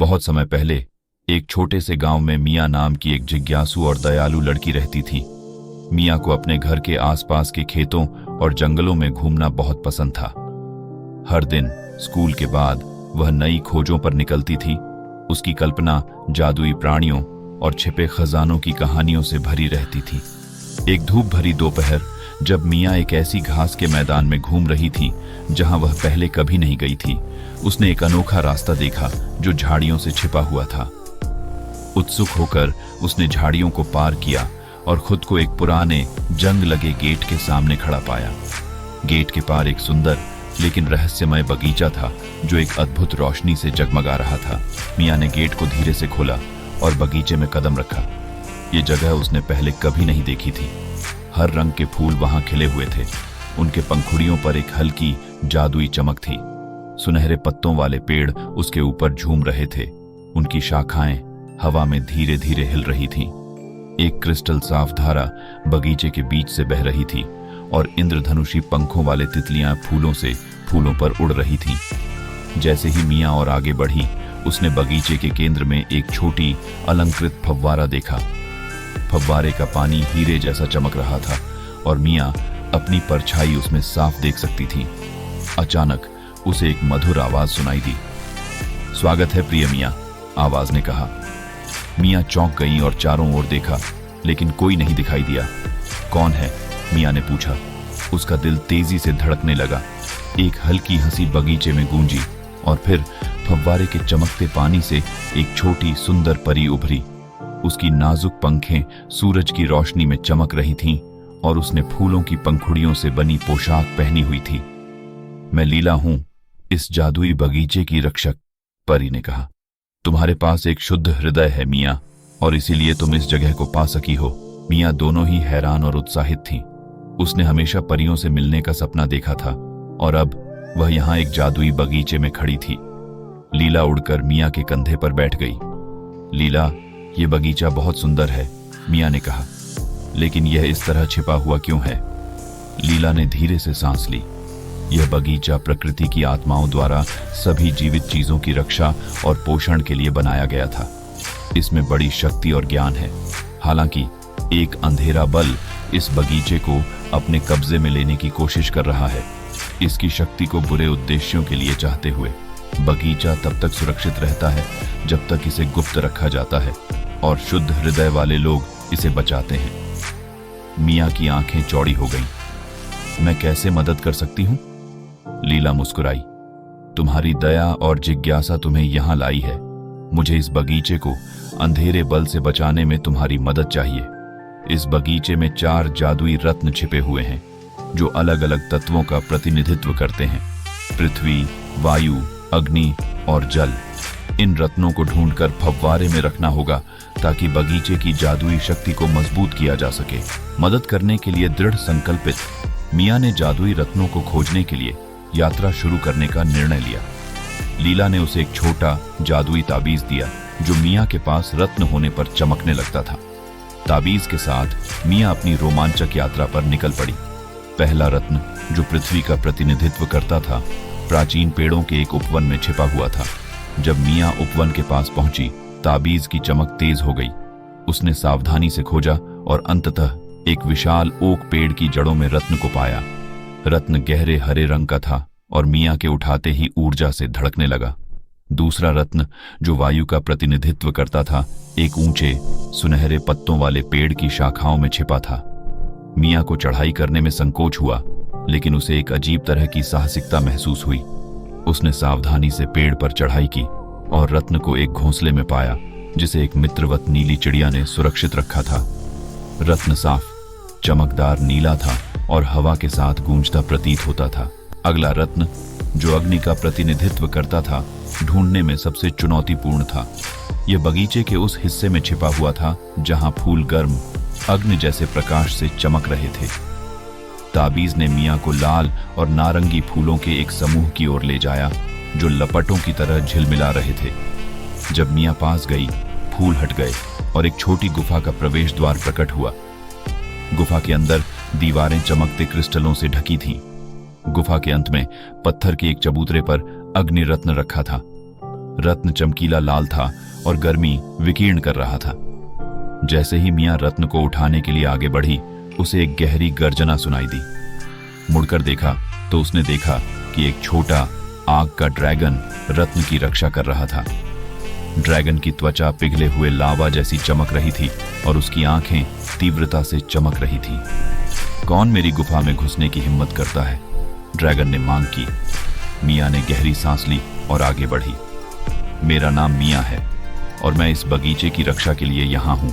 बहुत समय पहले एक छोटे से गांव में मिया नाम की एक जिज्ञासु और दयालु लड़की रहती थी। मिया को अपने घर के आसपास के खेतों और जंगलों में घूमना बहुत पसंद था। हर दिन स्कूल के बाद वह नई खोजों पर निकलती थी। उसकी कल्पना जादुई प्राणियों और छिपे खजानों की कहानियों से भरी रहती थी। एक धूप भरी दोपहर जब मिया एक ऐसी घास के मैदान में घूम रही थी जहां वह पहले कभी नहीं गई थी, उसने एक अनोखा रास्ता देखा जो झाड़ियों से छिपा हुआ था। उत्सुक होकर उसने झाड़ियों को पार किया और खुद को एक पुराने जंग लगे गेट के सामने खड़ा पाया। गेट के पार एक सुंदर लेकिन रहस्यमय बगीचा था जो एक अद्भुत रोशनी से जगमगा रहा था। मिया ने गेट को धीरे से खोला और बगीचे में कदम रखा। ये जगह उसने पहले कभी नहीं देखी थी। हर रंग के फूल वहां खिले हुए थे। उनके पंखुड़ियों पर एक हल्की जादुई चमक थी। सुनहरे पत्तों वाले पेड़ उसके ऊपर झूम रहे थे। उनकी शाखाएं हवा में धीरे धीरे हिल रही थीं। एक क्रिस्टल साफ धारा बगीचे के बीच से बह रही थी और इंद्रधनुषी पंखों वाले तितलियां फूलों से फूलों पर उड़ रही थीं। जैसे ही मिया और आगे बढ़ी, उसने बगीचे के केंद्र में एक छोटी अलंकृत फव्वारा देखा। फव्वारे का पानी हीरे जैसा चमक रहा था और मिया अपनी परछाई उसमें साफ देख सकती थी। अचानक उसे एक मधुर आवाज सुनाई दी। स्वागत है प्रिय मिया, आवाज ने कहा। मिया चौंक गई और चारों ओर देखा, लेकिन कोई नहीं दिखाई दिया। कौन है? मिया ने पूछा। उसका दिल तेजी से धड़कने लगा। एक हल्की हंसी बगीचे में गूंजी और फिर फव्वारे के चमकते पानी से एक छोटी सुंदर परी उभरी। उसकी नाजुक पंखें सूरज की रोशनी में चमक रही थीं और उसने फूलों की पंखुड़ियों से बनी पोशाक पहनी हुई थी। मैं लीला हूं, इस जादुई बगीचे की रक्षक, परी ने कहा। तुम्हारे पास एक शुद्ध हृदय है मिया, और इसीलिए तुम इस जगह को पा सकी हो। मिया दोनों ही हैरान और उत्साहित थीं। उसने हमेशा परियों से मिलने का सपना देखा था और अब वह यहां एक जादुई बगीचे में खड़ी थी। लीला उड़कर मिया के कंधे पर बैठ गई। लीला, ये बगीचा बहुत सुंदर है, मिया ने कहा, लेकिन यह इस तरह छिपा हुआ क्यों है? लीला ने धीरे से सांस ली। यह बगीचा प्रकृति की आत्माओं द्वारा सभी जीवित चीजों की रक्षा और पोषण के लिए बनाया गया था। इसमें बड़ी शक्ति और ज्ञान है। हालांकि एक अंधेरा बल इस बगीचे को अपने कब्जे में लेने की कोशिश कर रहा है। इसकी शक्ति को बुरे उद्देश्यों के लिए चाहते हुए बगीचा तब तक सुरक्षित रहता है जब तक इसे गुप्त रखा जाता है और शुद्ध हृदय वाले लोग इसे बचाते हैं। मिया की आंखें चौड़ी हो गईं। मैं कैसे मदद कर सकती हूं? लीला मुस्कुराई। तुम्हारी दया और जिज्ञासा तुम्हें यहां लाई है। मुझे इस बगीचे को अंधेरे बल से बचाने में तुम्हारी मदद चाहिए। इस बगीचे में 4 जादुई रत्न छिपे हुए हैं जो अलग अलग तत्वों का प्रतिनिधित्व करते हैं: पृथ्वी, वायु, अग्नि और जल। इन रत्नों को ढूंढकर फव्वारे में रखना होगा ताकि बगीचे की जादुई शक्ति को मजबूत किया जा सके। मदद करने के लिए दृढ़ संकल्पित मिया ने जादुई रत्नों को खोजने के लिए यात्रा शुरू करने का निर्णय लिया। लीला ने उसे एक छोटा जादुई ताबीज दिया जो मिया के पास रत्न होने पर चमकने लगता था। ताबीज के साथ मिया अपनी रोमांचक यात्रा पर निकल पड़ी। पहला रत्न, जो पृथ्वी का प्रतिनिधित्व करता था, प्राचीन पेड़ों के एक उपवन में छिपा हुआ था। जब मिया उपवन के पास पहुंची, ताबीज की चमक तेज हो गई। उसने सावधानी से खोजा और अंततः एक विशाल ओक पेड़ की जड़ों में रत्न को पाया। रत्न गहरे हरे रंग का था और मिया के उठाते ही ऊर्जा से धड़कने लगा। दूसरा रत्न, जो वायु का प्रतिनिधित्व करता था, एक ऊंचे सुनहरे पत्तों वाले पेड़ की शाखाओं में छिपा था। मिया को चढ़ाई करने में संकोच हुआ, लेकिन उसे एक अजीब तरह की साहसिकता महसूस हुई। उसने सावधानी से पेड़ पर चढ़ाई की और रत्न को एक घोंसले में पाया जिसे एक मित्रवत नीली चिड़िया ने सुरक्षित रखा था। रत्न साफ, चमकदार नीला था और हवा के साथ गूंजता प्रतीत होता था। अगला रत्न, जो अग्नि का प्रतिनिधित्व करता था, ढूंढने में सबसे चुनौतीपूर्ण था। यह बगीचे के उस हिस्से में छिपा हुआ था जहां फूल गर्म अग्नि जैसे प्रकाश से चमक रहे थे। ताबीज ने मिया को लाल और नारंगी फूलों के एक समूह की ओर ले जाया जो लपटों की तरह झिलमिला रहे थे। जब मिया पास गई, फूल हट गए और एक छोटी गुफा का प्रवेश द्वार प्रकट हुआ। गुफा के अंदर दीवारें चमकते क्रिस्टलों से ढकी थीं। गुफा के अंत में पत्थर के एक चबूतरे पर अग्नि रत्न रखा था। रत्न चमकीला लाल था और गर्मी विकीर्ण कर रहा था। जैसे ही मियां रत्न को उठाने के लिए आगे बढ़ी, उसे एक गहरी गर्जना सुनाई दी। मुड़कर देखा तो उसने देखा कि एक छोटा आग का ड्रैगन रत्न की रक्षा कर रहा था। ड्रैगन की त्वचा पिघले हुए लावा जैसी चमक रही थी और उसकी आंखें तीव्रता से चमक रही थी। कौन मेरी गुफा में घुसने की हिम्मत करता है? ड्रैगन ने मांग की। मियां ने गहरी सांस ली और आगे बढ़ी। मेरा नाम मियां है और मैं इस बगीचे की रक्षा के लिए यहां हूं।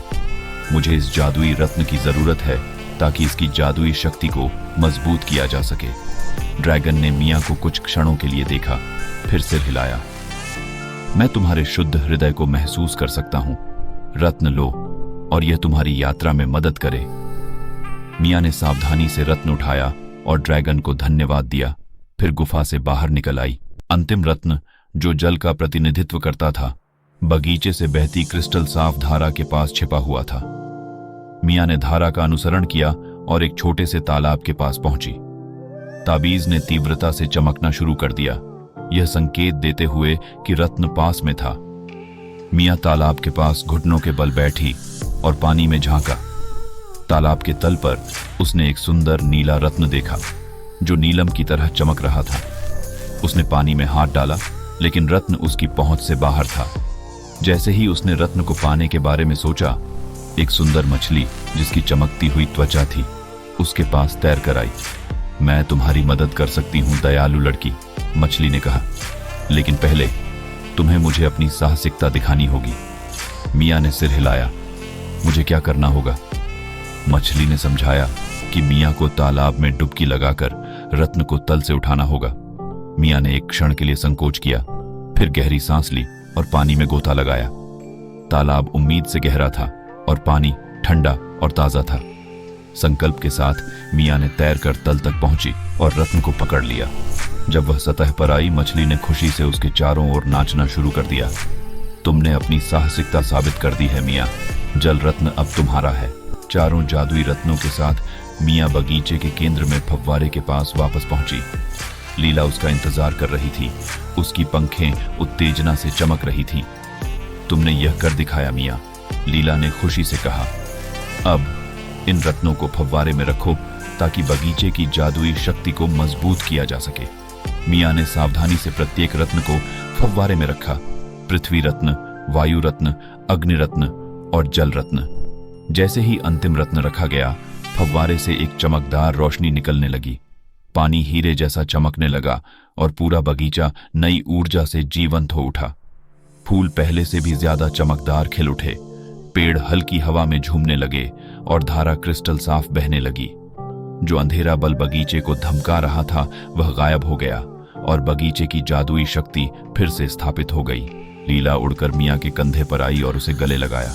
मुझे इस जादुई रत्न की जरूरत है ताकि इसकी जादुई शक्ति को मजबूत किया जा सके। ड्रैगन ने मियां को कुछ क्षणों के लिए देखा, फिर सिर हिलाया। मैं तुम्हारे शुद्ध हृदय को महसूस कर सकता हूं। रत्न लो और यह तुम्हारी यात्रा में मदद करे। मियां ने सावधानी से रत्न उठाया और ड्रैगन को धन्यवाद दिया, फिर गुफा से बाहर निकल आई। अंतिम रत्न, जो जल का प्रतिनिधित्व करता था, बगीचे से बहती क्रिस्टल साफ धारा के पास छिपा हुआ था। मियां ने धारा का अनुसरण किया और एक छोटे से तालाब के पास पहुंची। ताबीज ने तीव्रता से चमकना शुरू कर दिया, यह संकेत देते हुए कि रत्न पास में था। मियां तालाब के पास घुटनों के बल बैठी और पानी में झांका। तालाब के तल पर उसने एक सुंदर नीला रत्न देखा, जो नीलम की तरह चमक रहा था। उसने पानी में हाथ डाला, लेकिन रत्न उसकी पहुंच से बाहर था। जैसे ही उसने रत्न को पाने के बारे में सोचा, एक सुंदर मछली जिसकी चमकती हुई त्वचा थी उसके पास तैर कर आई। मैं तुम्हारी मदद कर सकती हूं दयालु लड़की, मछली ने कहा, लेकिन पहले तुम्हें मुझे अपनी साहसिकता दिखानी होगी। मियां ने सिर हिलाया। मुझे क्या करना होगा? मछली ने समझाया कि मियां को तालाब में डुबकी लगाकर रत्न को तल से उठाना होगा। मियां ने एक क्षण के लिए संकोच किया, फिर गहरी सांस ली और पानी में गोता लगाया। तालाब उम्मीद से गहरा था और पानी ठंडा और ताजा था। संकल्प के साथ मियां ने तैरकर तल तक पहुंची और रत्न को पकड़ लिया। जब वह सतह पर आई, मछली ने खुशी से उसके चारों ओर नाचना शुरू कर दिया। तुमने अपनी साहसिकता साबित कर दी है मियां, जल रत्न अब तुम्हारा है। चारों जादुई रत्नों के साथ मियां बगीचे के केंद्र में फव्वारे के पास वापस पहुंची। लीला उसका इंतजार कर रही थी, उसकी पंखें उत्तेजना से चमक रही थी। तुमने यह कर दिखाया मियां, लीला ने खुशी से कहा। अब इन रत्नों को फव्वारे में रखो ताकि बगीचे की जादुई शक्ति को मजबूत किया जा सके। मियां ने सावधानी से प्रत्येक रत्न को फव्वारे में रखा। पृथ्वी रत्न, वायु रत्न, अग्नि रत्न और जल रत्न। जैसे ही अंतिम रत्न रखा गया, फव्वारे से एक चमकदार रोशनी निकलने लगी। पानी हीरे जैसा चमकने लगा और पूरा बगीचा नई ऊर्जा से जीवंत हो उठा। फूल पहले से भी ज्यादा चमकदार खिल उठे, पेड़ हल्की हवा में झूमने लगे और धारा क्रिस्टल साफ बहने लगी। जो अंधेरा बल बगीचे को धमका रहा था वह गायब हो गया और बगीचे की जादुई शक्ति फिर से स्थापित हो गई। लीला उड़कर मियां के कंधे पर आई और उसे गले लगाया।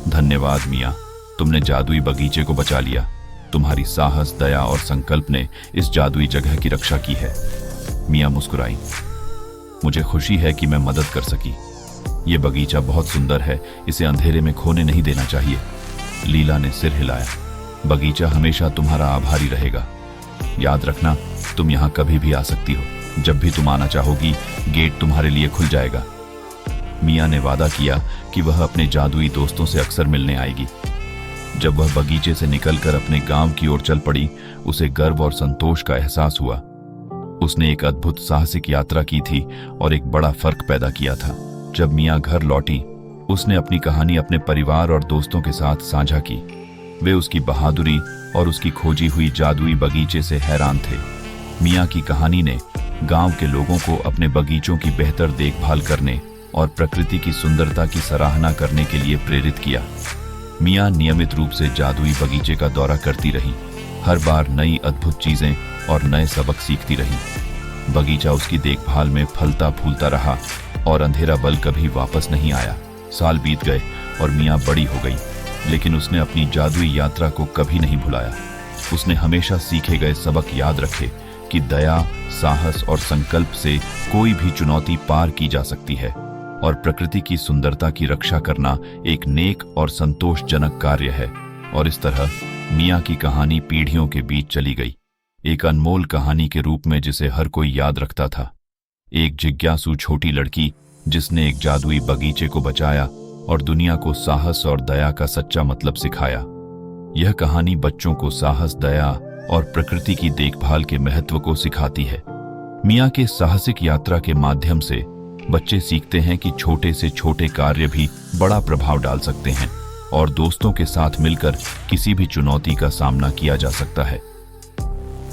धन्यवाद मियां, तुमने जादुई बगीचे को बचा लिया। तुम्हारी साहस, दया और संकल्प ने इस जादुई जगह की रक्षा की है। मियां मुस्कुराई। मुझे खुशी है कि मैं मदद कर सकी। ये बगीचा बहुत सुंदर है, इसे अंधेरे में खोने नहीं देना चाहिए। लीला ने सिर हिलाया। बगीचा हमेशा तुम्हारा आभारी रहेगा। याद रखना, तुम यहाँ कभी भी आ सकती हो। जब भी तुम आना चाहोगी, गेट तुम्हारे लिए खुल जाएगा। मियां ने वादा किया कि वह अपने जादुई दोस्तों से अक्सर मिलने आएगी। जब वह बगीचे से निकलकर अपने गांव की ओर चल पड़ी, उसे गर्व और संतोष का एहसास हुआ। उसने एक अद्भुत साहसिक यात्रा की थी और एक बड़ा फर्क पैदा किया था। जब मियां घर लौटी, उसने अपनी कहानी अपने परिवार और दोस्तों के साथ साझा की। वे उसकी बहादुरी और उसकी खोजी हुई जादुई बगीचे से हैरान थे। मियां की कहानी ने गांव के लोगों को अपने बगीचों की बेहतर देखभाल करने और प्रकृति की सुंदरता की सराहना करने के लिए प्रेरित किया। मियां नियमित रूप से जादुई बगीचे का दौरा करती रही, हर बार नई अद्भुत चीजें और नए सबक सीखती रही। बगीचा उसकी देखभाल में फलता फूलता रहा और अंधेरा बल कभी वापस नहीं आया। साल बीत गए और मियां बड़ी हो गई, लेकिन उसने अपनी जादुई यात्रा को कभी नहीं भुलाया। उसने हमेशा सीखे गए सबक याद रखे कि दया, साहस और संकल्प से कोई भी चुनौती पार की जा सकती है और प्रकृति की सुंदरता की रक्षा करना एक नेक और संतोषजनक कार्य है। और इस तरह मियां की कहानी पीढ़ियों के बीच चली गई, एक अनमोल कहानी के रूप में जिसे हर कोई याद रखता था। एक जिज्ञासु छोटी लड़की जिसने एक जादुई बगीचे को बचाया और दुनिया को साहस और दया का सच्चा मतलब सिखाया। यह कहानी बच्चों को साहस, दया और प्रकृति की देखभाल के महत्व को सिखाती है। मिया के साहसिक यात्रा के माध्यम से बच्चे सीखते हैं कि छोटे से छोटे कार्य भी बड़ा प्रभाव डाल सकते हैं और दोस्तों के साथ मिलकर किसी भी चुनौती का सामना किया जा सकता है।